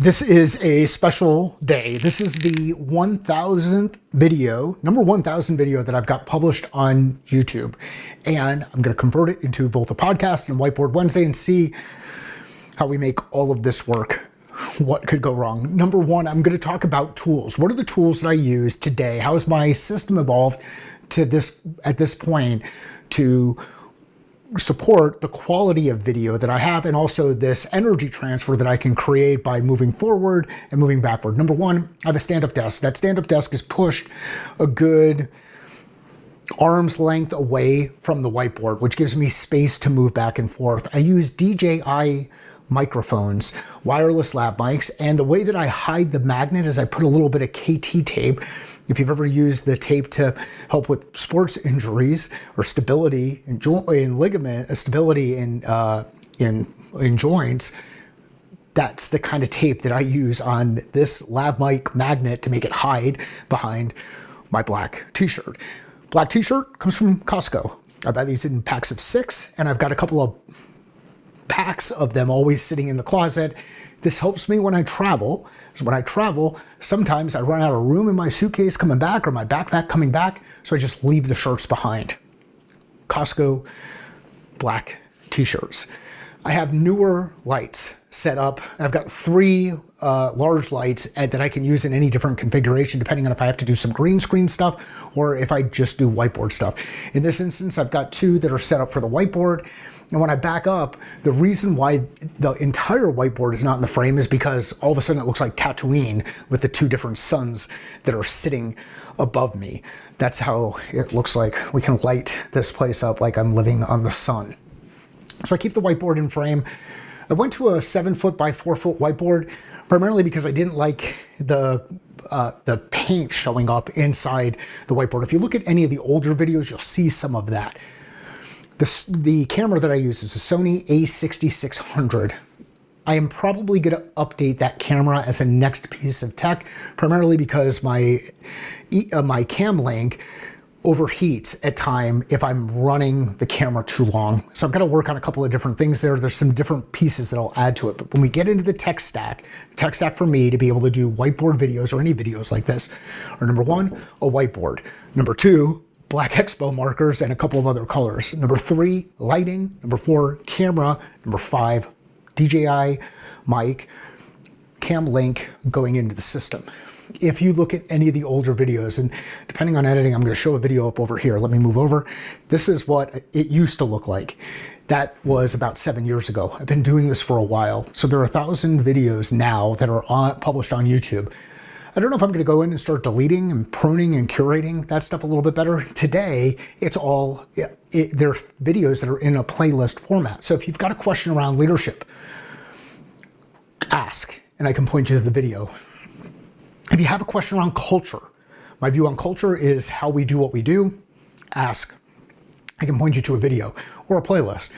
This is a special day. This is the 1,000th video, number 1,000 video that I've got published on YouTube. And I'm going to convert it into both a podcast and Whiteboard Wednesday and see how we make all of this work. What could go wrong? Number one, I'm going to talk about tools. What are the tools that I use today? How has my system evolved to at this point to support the quality of video that I have, and also this energy transfer that I can create by moving forward and moving backward. Number one, I have a stand-up desk. That stand-up desk is pushed a good arm's length away from the whiteboard, which gives me space to move back and forth. I use DJI microphones, wireless lab mics, and the way that I hide the magnet is I put a little bit of KT tape. If you've ever used the tape to help with sports injuries or stability in ligament, stability in joints, that's the kind of tape that I use on this lav mic magnet to make it hide behind my black t-shirt. Black t-shirt comes from Costco. I buy these in packs of 6, and I've got a couple of packs of them always sitting in the closet. This helps me when I travel. So when I travel, sometimes I run out of room in my suitcase coming back or my backpack coming back, so I just leave the shirts behind. Costco black t-shirts. I have newer lights set up. I've got 3 large lights that I can use in any different configuration, depending on if I have to do some green screen stuff or if I just do whiteboard stuff. In this instance, I've got 2 that are set up for the whiteboard. And when I back up, the reason why the entire whiteboard is not in the frame is because all of a sudden it looks like Tatooine with the 2 different suns that are sitting above me. That's how it looks like. We can light this place up like I'm living on the sun. So I keep the whiteboard in frame. I went to a 7-foot by 4-foot whiteboard primarily because I didn't like the paint showing up inside the whiteboard. If you look at any of the older videos, you'll see some of that. The camera that I use is a Sony A6600. I am probably going to update that camera as a next piece of tech, primarily because my cam link overheats at time if I'm running the camera too long. So I've got to work on a couple of different things there. There's some different pieces that I'll add to it. But when we get into the tech stack for me to be able to do whiteboard videos or any videos like this are number 1, a whiteboard. Number 2, black expo markers and a couple of other colors. Number 3, lighting. Number 4, camera. Number 5, DJI mic, cam link going into the system. If you look at any of the older videos, and depending on editing, I'm going to show a video up over here. Let me move over. This is what it used to look like. That was about 7 years ago. I've been doing this for a while. So there are 1,000 videos now that are published on YouTube. I don't know if I'm going to go in and start deleting and pruning and curating that stuff a little bit better. Today, it's all, they're videos that are in a playlist format. So if you've got a question around leadership, ask, and I can point you to the video. If you have a question around culture, my view on culture is how we do what we do, ask. I can point you to a video or a playlist.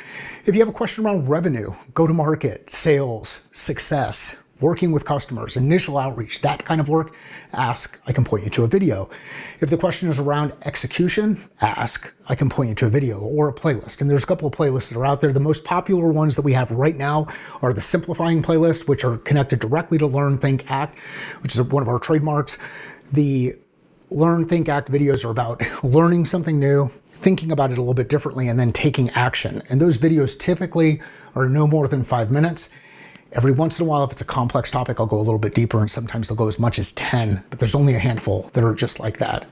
If you have a question around revenue, go to market, sales, success, working with customers, initial outreach, that kind of work, ask, I can point you to a video. If the question is around execution, ask, I can point you to a video or a playlist. And there's a couple of playlists that are out there. The most popular ones that we have right now are the simplifying playlist, which are connected directly to Learn, Think, Act, which is one of our trademarks. The Learn, Think, Act videos are about learning something new, thinking about it a little bit differently, and then taking action. And those videos typically are no more than 5 minutes. Every once in a while, if it's a complex topic, I'll go a little bit deeper, and sometimes they'll go as much as 10, but there's only a handful that are just like that.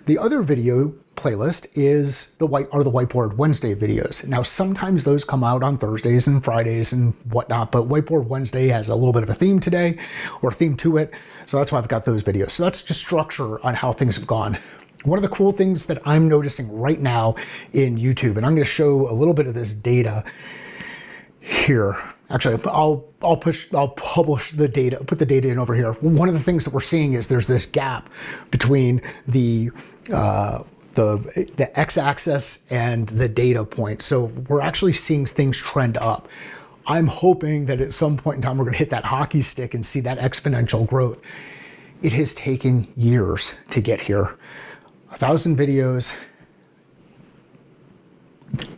The other video playlist is the Whiteboard Wednesday videos. Now, sometimes those come out on Thursdays and Fridays and whatnot, but Whiteboard Wednesday has a little bit of a theme today, or a theme to it, so that's why I've got those videos. So that's just structure on how things have gone. One of the cool things that I'm noticing right now in YouTube, and I'm going to show a little bit of this data here. Actually, I'll publish the data, put the data in over here. One of the things that we're seeing is there's this gap between the x-axis and the data point. So we're actually seeing things trend up. I'm hoping that at some point in time, we're going to hit that hockey stick and see that exponential growth. It has taken years to get here. 1,000 videos.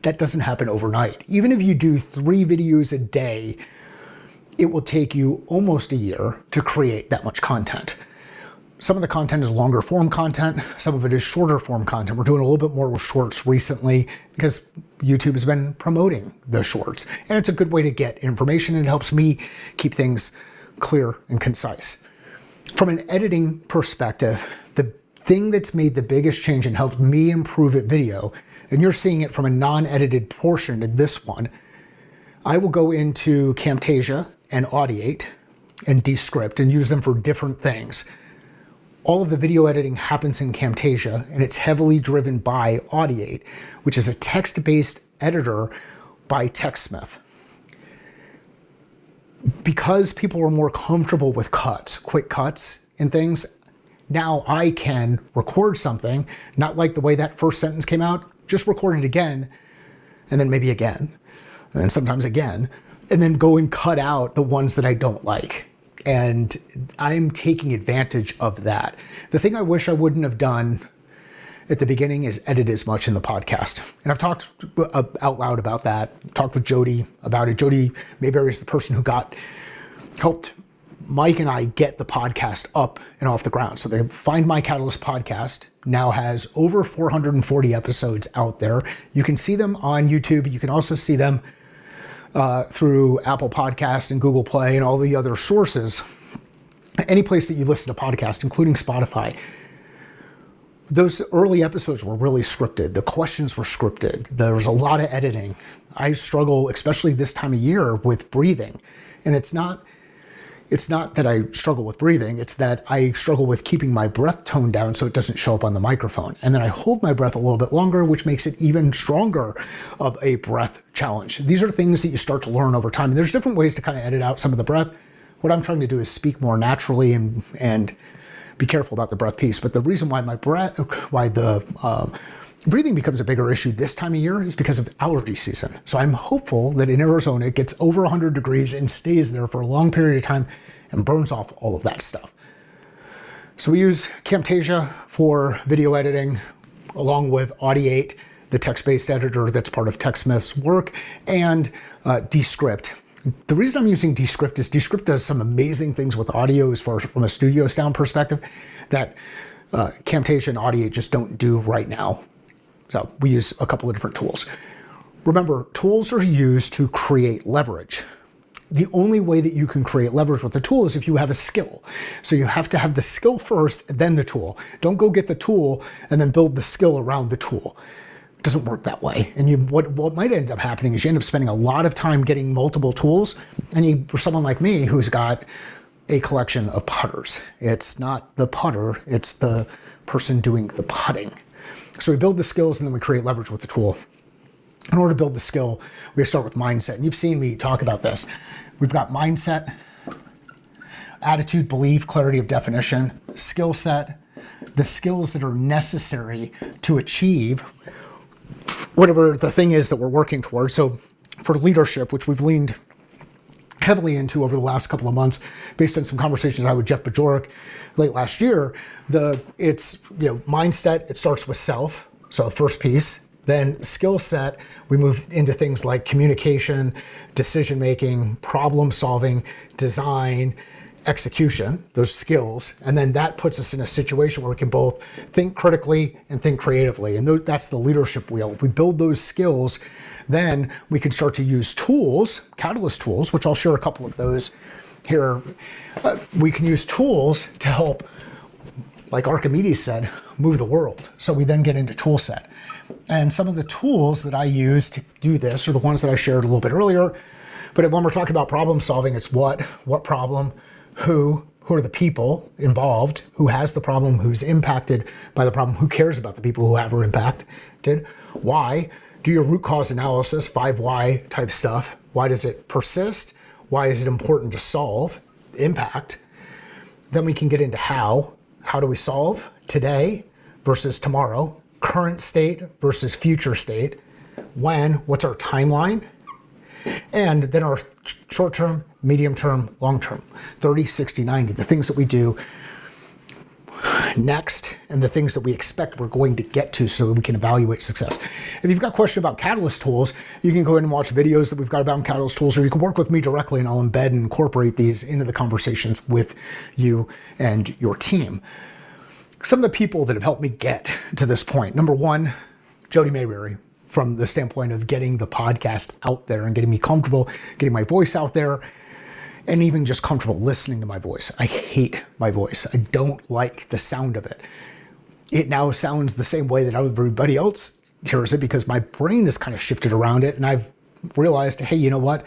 That doesn't happen overnight. Even if you do 3 videos a day, it will take you almost a year to create that much content. Some of the content is longer form content. Some of it is shorter form content. We're doing a little bit more with shorts recently because YouTube has been promoting the shorts. And it's a good way to get information. It helps me keep things clear and concise. From an editing perspective, the thing that's made the biggest change and helped me improve at video, and you're seeing it from a non-edited portion in this one, I will go into Camtasia and Audiate and Descript and use them for different things. All of the video editing happens in Camtasia, and it's heavily driven by Audiate, which is a text-based editor by TechSmith. Because people are more comfortable with cuts, quick cuts and things, now I can record something, not like the way that first sentence came out, just record it again, and then maybe again, and then sometimes again, and then go and cut out the ones that I don't like. And I'm taking advantage of that. The thing I wish I wouldn't have done at the beginning is edit as much in the podcast. And I've talked out loud about that. Talked with Jody about it. Jody Mayberry is the person who helped Mike and I get the podcast up and off the ground. So the Find My Catalyst podcast now has over 440 episodes out there. You can see them on YouTube. You can also see them through Apple Podcasts and Google Play and all the other sources. Any place that you listen to podcasts, including Spotify. Those early episodes were really scripted. The questions were scripted. There was a lot of editing. I struggle, especially this time of year, with breathing. And it's not that I struggle with breathing, it's that I struggle with keeping my breath toned down so it doesn't show up on the microphone. And then I hold my breath a little bit longer, which makes it even stronger of a breath challenge. These are things that you start to learn over time. And there's different ways to kind of edit out some of the breath. What I'm trying to do is speak more naturally and be careful about the breath piece. But the reason why the breathing becomes a bigger issue this time of year is because of allergy season. So I'm hopeful that in Arizona it gets over 100 degrees and stays there for a long period of time and burns off all of that stuff. So we use Camtasia for video editing along with Audiate, the text-based editor that's part of TechSmith's work, and Descript. The reason I'm using Descript is Descript does some amazing things with audio as far as from a studio sound perspective that Camtasia and Audiate just don't do right now. So we use a couple of different tools. Remember, tools are used to create leverage. The only way that you can create leverage with the tool is if you have a skill. So you have to have the skill first, then the tool. Don't go get the tool and then build the skill around the tool. It doesn't work that way. And what might end up happening is you end up spending a lot of time getting multiple tools. And for someone like me who's got a collection of putters, it's not the putter, it's the person doing the putting. So we build the skills and then we create leverage with the tool. In order to build the skill, we start with mindset. And you've seen me talk about this. We've got mindset, attitude, belief, clarity of definition, skill set, the skills that are necessary to achieve whatever the thing is that we're working towards. So for leadership, which we've leaned heavily into over the last couple of months, based on some conversations I had with Jeff Bajorek late last year, it's mindset, it starts with self. So the first piece. Then skill set, we move into things like communication, decision-making, problem-solving, design, execution, those skills. And then that puts us in a situation where we can both think critically and think creatively. And that's the leadership wheel. If we build those skills, then we can start to use tools, Catalyst tools, which I'll share a couple of those here. We can use tools to help, like Archimedes said, move the world. So we then get into tool set. And some of the tools that I use to do this are the ones that I shared a little bit earlier. But when we're talking about problem solving, it's what problem, who are the people involved, who has the problem, who's impacted by the problem, who cares about the people who have or impacted, why, do your root cause analysis, 5 why type stuff. Why does it persist? Why is it important to solve? Impact. Then we can get into how. How do we solve today versus tomorrow? Current state versus future state. When, what's our timeline? And then our short-term, medium-term, long-term, 30, 60, 90, the things that we do next and the things that we expect we're going to get to so that we can evaluate success. If you've got a question about Catalyst tools, you can go in and watch videos that we've got about Catalyst tools, or you can work with me directly and I'll embed and incorporate these into the conversations with you and your team. Some of the people that have helped me get to this point. Number one, Jody Mayberry, from the standpoint of getting the podcast out there and getting me comfortable, getting my voice out there, and even just comfortable listening to my voice. I hate my voice. I don't like the sound of it. It now sounds the same way that everybody else hears it because my brain has kind of shifted around it, and I've realized, hey, you know what?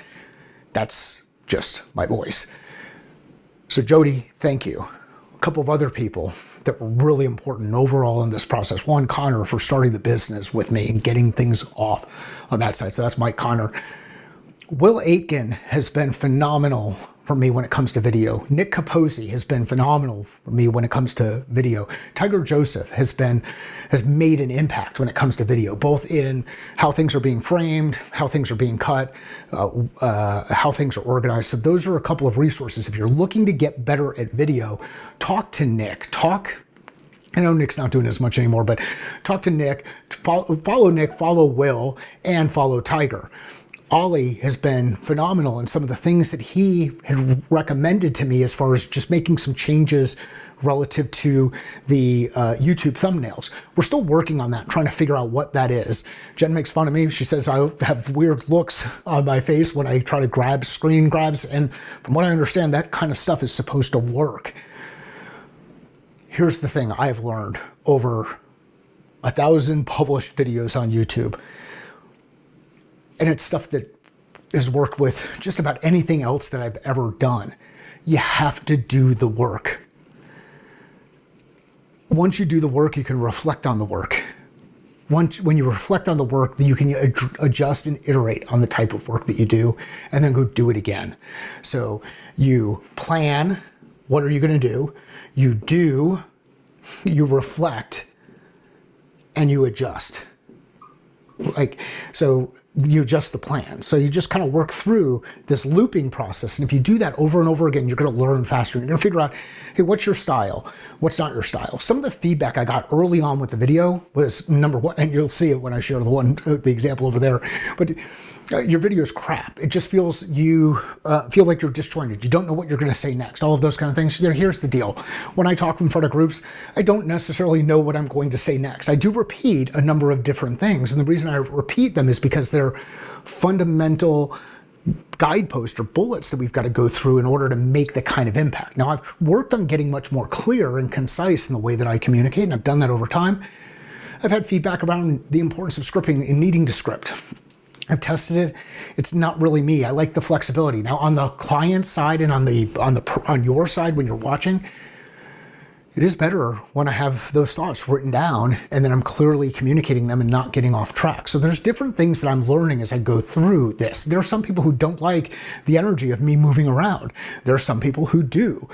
That's just my voice. So Jody, thank you. A couple of other people that were really important overall in this process. One, Connor, for starting the business with me and getting things off on that side. So that's Mike Connor. Will Aitken has been phenomenal for me when it comes to video. Nick Capozzi has been phenomenal for me when it comes to video. Tiger Joseph has made an impact when it comes to video, both in how things are being framed, how things are being cut, how things are organized. So those are a couple of resources. If you're looking to get better at video, talk to Nick. I know Nick's not doing as much anymore, but talk to Nick, follow Nick, follow Will, and follow Tiger. Ollie has been phenomenal in some of the things that he had recommended to me as far as just making some changes relative to the YouTube thumbnails. We're still working on that, trying to figure out what that is. Jen makes fun of me. She says I have weird looks on my face when I try to grab screen grabs. And from what I understand, that kind of stuff is supposed to work. Here's the thing I've learned over 1,000 published videos on YouTube. And it's stuff that has worked with just about anything else that I've ever done. You have to do the work. Once you do the work, you can reflect on the work. When you reflect on the work, then you can adjust and iterate on the type of work that you do, and then go do it again. So you plan, what are you going to do? You do, you reflect, and you adjust. So you adjust the plan. So you just kind of work through this looping process. And if you do that over and over again, you're going to learn faster. You're going to figure out, hey, what's your style? What's not your style? Some of the feedback I got early on with the video was, number one, and you'll see it when I share the example over there, but your video is crap. It just feels you feel like you're disjointed. You don't know what you're going to say next. All of those kind of things. Here's the deal. When I talk in front of groups, I don't necessarily know what I'm going to say next. I do repeat a number of different things. And the reason I repeat them is because they're fundamental guideposts or bullets that we've got to go through in order to make the kind of impact. Now, I've worked on getting much more clear and concise in the way that I communicate, and I've done that over time. I've had feedback around the importance of scripting and needing to script. I've tested it. It's not really me. I like the flexibility. Now, on the client side and on your side when you're watching, it is better when I have those thoughts written down and then I'm clearly communicating them and not getting off track. So there's different things that I'm learning as I go through this. There are some people who don't like the energy of me moving around. There are some people who do.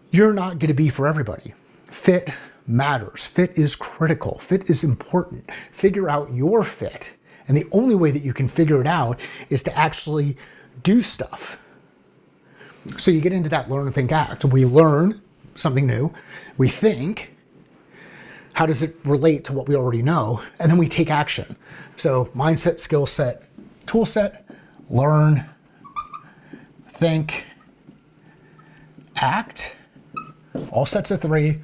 You're not going to be for everybody. Fit matters. Fit is critical. Fit is important. Figure out your fit. And the only way that you can figure it out is to actually do stuff. So you get into that learn, think, act. We learn something new. We think, how does it relate to what we already know? And then we take action. So mindset, skill set, tool set, learn, think, act, all sets of 3,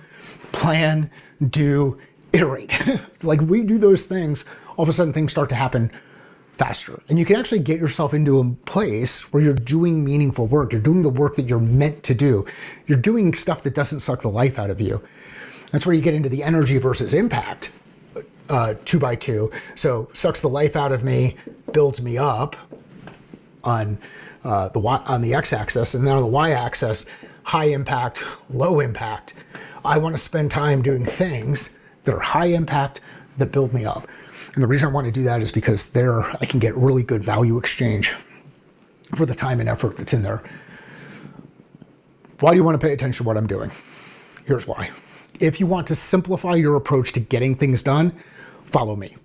plan, do, iterate. Like we do those things, all of a sudden things start to happen faster. And you can actually get yourself into a place where you're doing meaningful work. You're doing the work that you're meant to do. You're doing stuff that doesn't suck the life out of you. That's where you get into the energy versus impact 2x2. So sucks the life out of me, builds me up on the x-axis, and then on the y-axis, high impact, low impact. I want to spend time doing things that are high impact, that build me up. And the reason I want to do that is because there I can get really good value exchange for the time and effort that's in there. Why do you want to pay attention to what I'm doing? Here's why. If you want to simplify your approach to getting things done, follow me.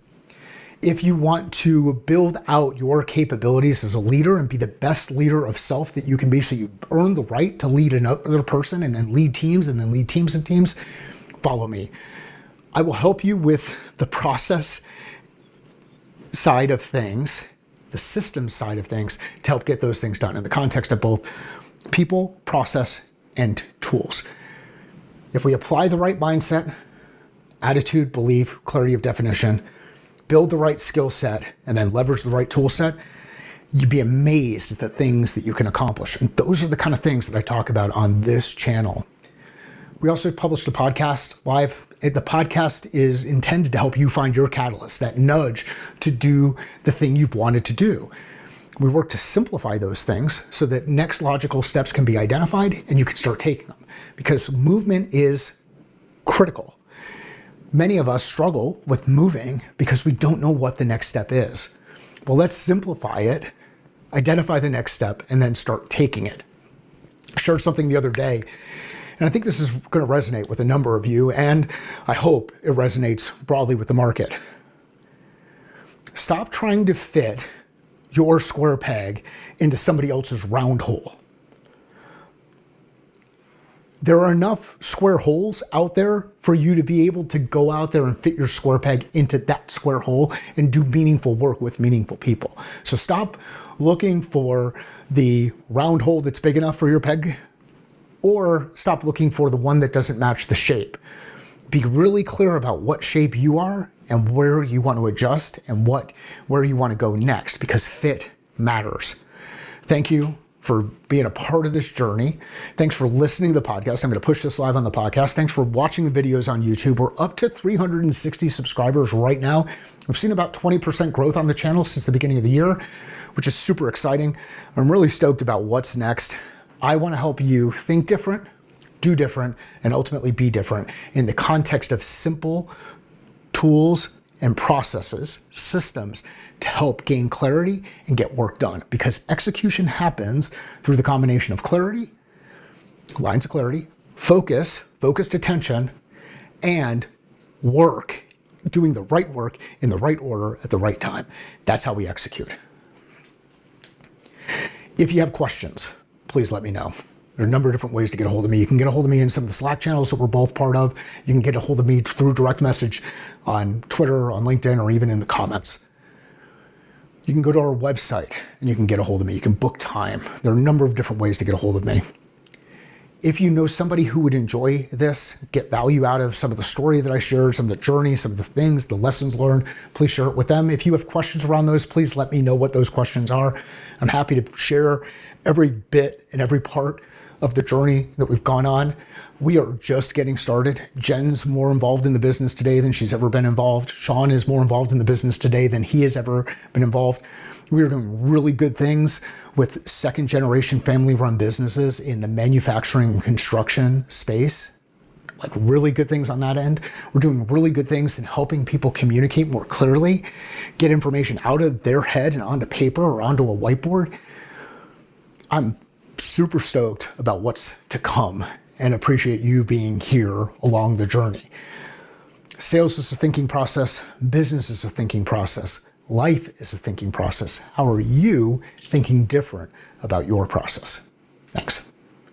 If you want to build out your capabilities as a leader and be the best leader of self that you can be, so you earn the right to lead another person and then lead teams and then lead teams and teams, follow me. I will help you with the process side of things, the system side of things, to help get those things done in the context of both people, process, and tools. If we apply the right mindset, attitude, belief, clarity of definition, build the right skill set, and then leverage the right tool set, you'd be amazed at the things that you can accomplish. And those are the kind of things that I talk about on this channel. We also published a podcast live. The podcast is intended to help you find your catalyst, that nudge to do the thing you've wanted to do. We work to simplify those things so that next logical steps can be identified and you can start taking them, because movement is critical. Many of us struggle with moving because we don't know what the next step is. Well, let's simplify it, identify the next step, and then start taking it. I shared something the other day, and I think this is going to resonate with a number of you, and I hope it resonates broadly with the market. Stop trying to fit your square peg into somebody else's round hole. There are enough square holes out there for you to be able to go out there and fit your square peg into that square hole and do meaningful work with meaningful people. So stop looking for the round hole that's big enough for your peg, or stop looking for the one that doesn't match the shape. Be really clear about what shape you are and where you want to adjust and where you want to go next, because fit matters. Thank you for being a part of this journey. Thanks for listening to the podcast. I'm going to push this live on the podcast. Thanks for watching the videos on YouTube. We're up to 360 subscribers right now. We've seen about 20% growth on the channel since the beginning of the year, which is super exciting. I'm really stoked about what's next. I want to help you think different, do different, and ultimately be different in the context of simple tools and processes, systems, to help gain clarity and get work done. Because execution happens through the combination of clarity, lines of clarity, focused attention, and work, doing the right work in the right order at the right time. That's how we execute. If you have questions, please let me know. There are a number of different ways to get a hold of me. You can get a hold of me in some of the Slack channels that we're both part of. You can get a hold of me through direct message on Twitter, on LinkedIn, or even in the comments. You can go to our website and you can get a hold of me. You can book time. There are a number of different ways to get a hold of me. If you know somebody who would enjoy this, get value out of some of the story that I shared, some of the journey, some of the things, the lessons learned, please share it with them. If you have questions around those, please let me know what those questions are. I'm happy to share every bit and every part of the journey that we've gone on. We are just getting started. Jen's more involved in the business today than she's ever been involved. Sean is more involved in the business today than he has ever been involved. We are doing really good things with second generation family run businesses in the manufacturing and construction space. Like really good things on that end. We're doing really good things in helping people communicate more clearly, get information out of their head and onto paper or onto a whiteboard. I'm super stoked about what's to come and appreciate you being here along the journey. Sales is a thinking process. Business is a thinking process. Life is a thinking process. How are you thinking different about your process? Thanks.